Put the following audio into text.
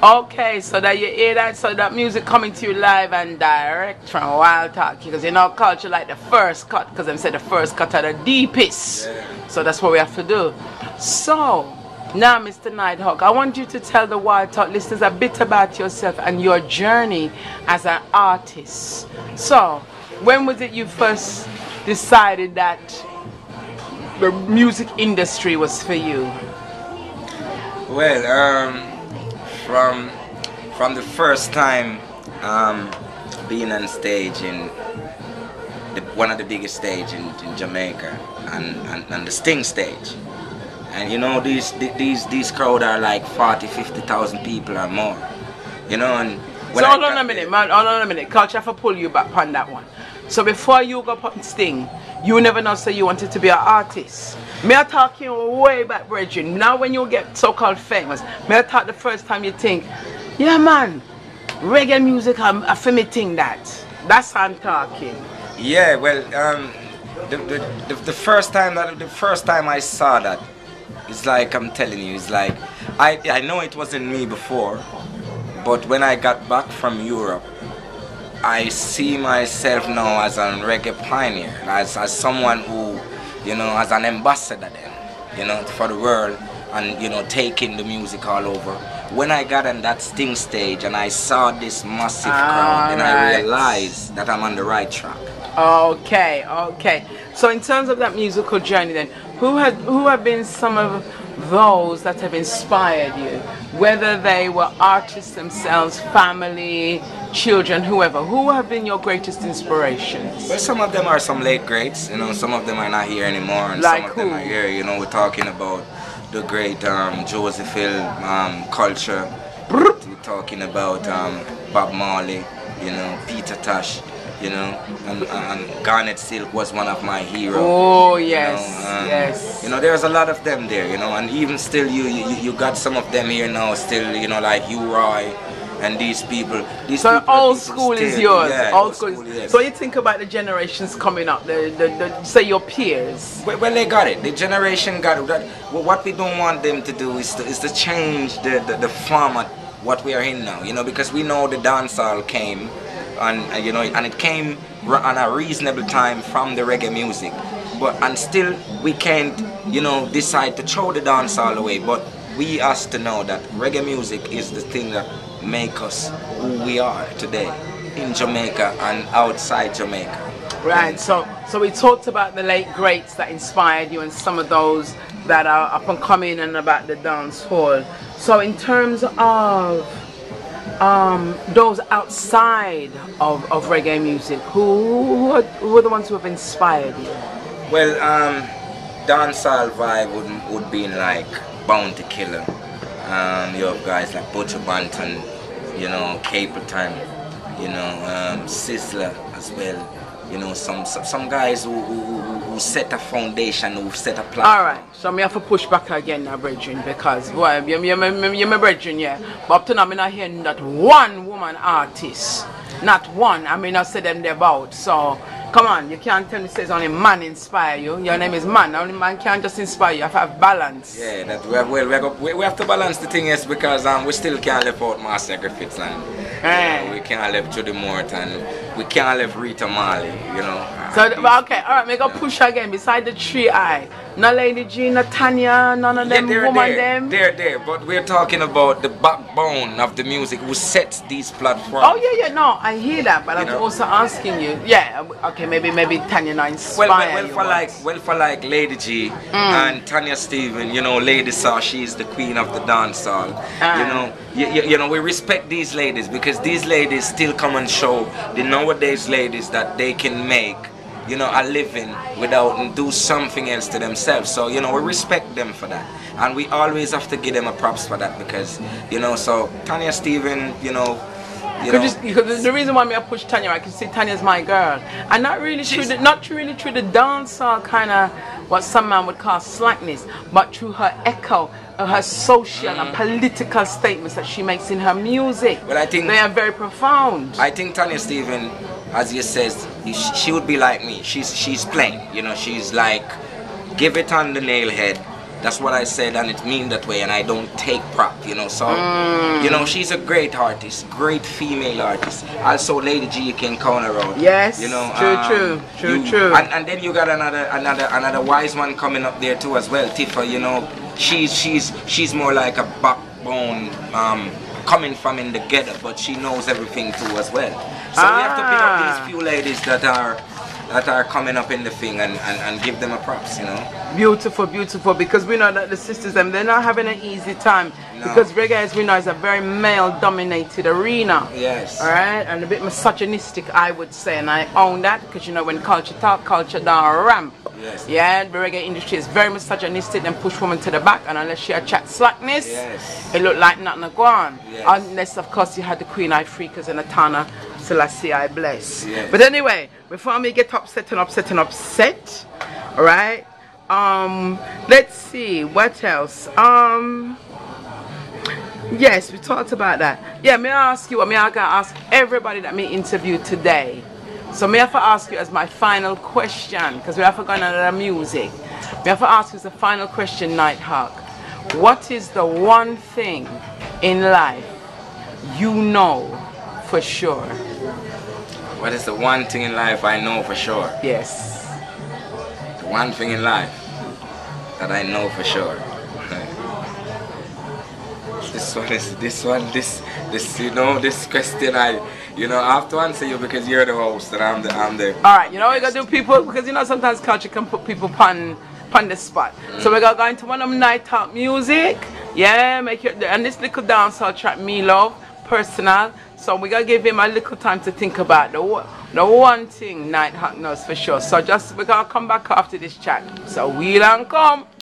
Okay, so that you hear that, so that music coming to you live and direct from Wild Talk, because you know culture like the first cut, because them said the first cut are the deepest. Yeah. So that's what we have to do. So now, Mr. Nighthawk, I want you to tell the Wild Talk listeners a bit about yourself and your journey as an artist. So, when was it you first decided that the music industry was for you? Well, from the first time being on stage in one of the biggest stage in Jamaica and the Sting stage, and you know these crowd are like 40,000-50,000 people or more, you know. And so hold on a minute, man. Hold on a minute. Culture for pull you back on that one. So before you go put Sting, you never know say you wanted to be an artist. Me I talk you way back, Bridget. Now when you get so-called famous, me I talk the first time you think, yeah man, reggae music I for me think that. That's how I'm talking. Yeah, well, the first time I saw that, it's like I'm telling you, it's like I know it wasn't me before, but when I got back from Europe, I see myself now as a reggae pioneer, as someone who, you know, as an ambassador then, you know, for the world, and you know, taking the music all over. When I got on that Sting stage and I saw this massive crowd, then I realized that I'm on the right track. Okay, okay. So in terms of that musical journey then, who have been some of those that have inspired you? Whether they were artists themselves, family, children, whoever. Who have been your greatest inspirations? Well, some of them are some late greats, you know, some of them are not here anymore, and like some of who? them are here, you know, we're talking about the great Joseph Hill, Culture. We're talking about Bob Marley, you know, Peter Tosh, you know, and Garnet Silk was one of my heroes. Oh yes, you know, yes. You know, there's a lot of them there, you know, and even still you got some of them here now, still, you know, like Hugh Roy and these people. So old school is yours. Yeah, old school is. Yes. So you think about the generations coming up, say your peers. Well, they got it. The generation got it. Well, what we don't want them to do is to change the format what we are in now, you know, because we know the dancehall came, and you know, and it came on a reasonable time from the reggae music, and still we can't, you know, decide to throw the dancehall away. But we has to know that reggae music is the thing that make us who we are today in Jamaica and outside Jamaica. Right, so we talked about the late greats that inspired you and some of those that are up and coming and about the dance hall. So in terms of those outside of reggae music, who are the ones who have inspired you? Well, dancehall vibe would be like Bounty Killer. You have guys like Butcher Banton, you know, Capleton, you know, Sizzler as well. You know, some guys who set a foundation, who set a platform. Alright, so me have to push back again now, brethren, because well, you're my brethren, yeah. But up to now, I'm not hearing that one woman artist. Not one. I mean, I said them there about. So, come on, you can't tell me says only man inspire you. Your name is man. Only man can't just inspire you. You have to have balance. Yeah, that we have to balance the thing is because we still can't live out Master Griffiths and we can't live Judy Morton, we can't live Rita Marley, you know. So, okay, alright, make a push again beside the 3i. No Lady G, no Tanya, none of them woman They're there, but we're talking about the backbone of the music who sets these platforms. Oh yeah, no, I hear that, but I'm also asking you, yeah, okay, maybe Tanya not inspire you. For like Lady G and Tanya Steven, you know, Lady Saw, she's the queen of the dancehall. You know, we respect these ladies because these ladies still come and show the nowadays ladies that they can make, you know, a living without and do something else to themselves. So, you know, we respect them for that. And we always have to give them a props for that because, you know, so Tanya Steven, you know, because the reason why I push Tanya, I can see Tanya's my girl, and not really through the dancehall kind of what some man would call slackness, but through her echo, her social and political statements that she makes in her music. Well, I think they are very profound. I think Tanya Steven, as you says, she would be like me. She's plain, you know. She's like, give it on the nail head, That's what I said, and it means that way, and I don't take prop, you know. So, you know, she's a great artist, great female artist. Also, Lady G, you can count her out. Yes, you know, true. And then you got another wise one coming up there too as well, Tifa. You know, she's more like a backbone, coming from in the ghetto, but she knows everything too as well. So we have to pick up these few ladies that are coming up in the thing and give them a props, you know. Beautiful, beautiful, because we know that the sisters, they're not having an easy time. No. Because reggae, as we know, is a very male-dominated arena. Yes. All right, and a bit misogynistic, I would say, and I own that, because you know, when culture talk, culture down ramp. Yes. Yeah, the reggae industry is very misogynistic and push women to the back, and unless she attracts slackness, yes, it look like nothing go on. Yes. Unless, of course, you had the Queen Eye Freakers and the Tana Selassie I bless. Yes. But anyway, before me get upset, all right. Let's see what else. Yes, we talked about that. Yeah, may I ask you? I gotta ask everybody that me interviewed today. So may I have to ask you as my final question, because we have to go on another music. May I have to ask you as the final question, Nighthawk. What is the one thing in life you know for sure? What is the one thing in life I know for sure? Yes. The one thing in life that I know for sure. This you know, this question I have to answer you because you're the host and I'm the Alright, you know what we gotta do, people, because you know sometimes culture can put people on the spot. So we're gonna go into one of them Nighthawk music. Yeah, make it, and this little dancehall track, Me Love, personal. So we gotta give him a little time to think about the one thing Nighthawk knows for sure. So we're gonna come back after this chat. So we'll come.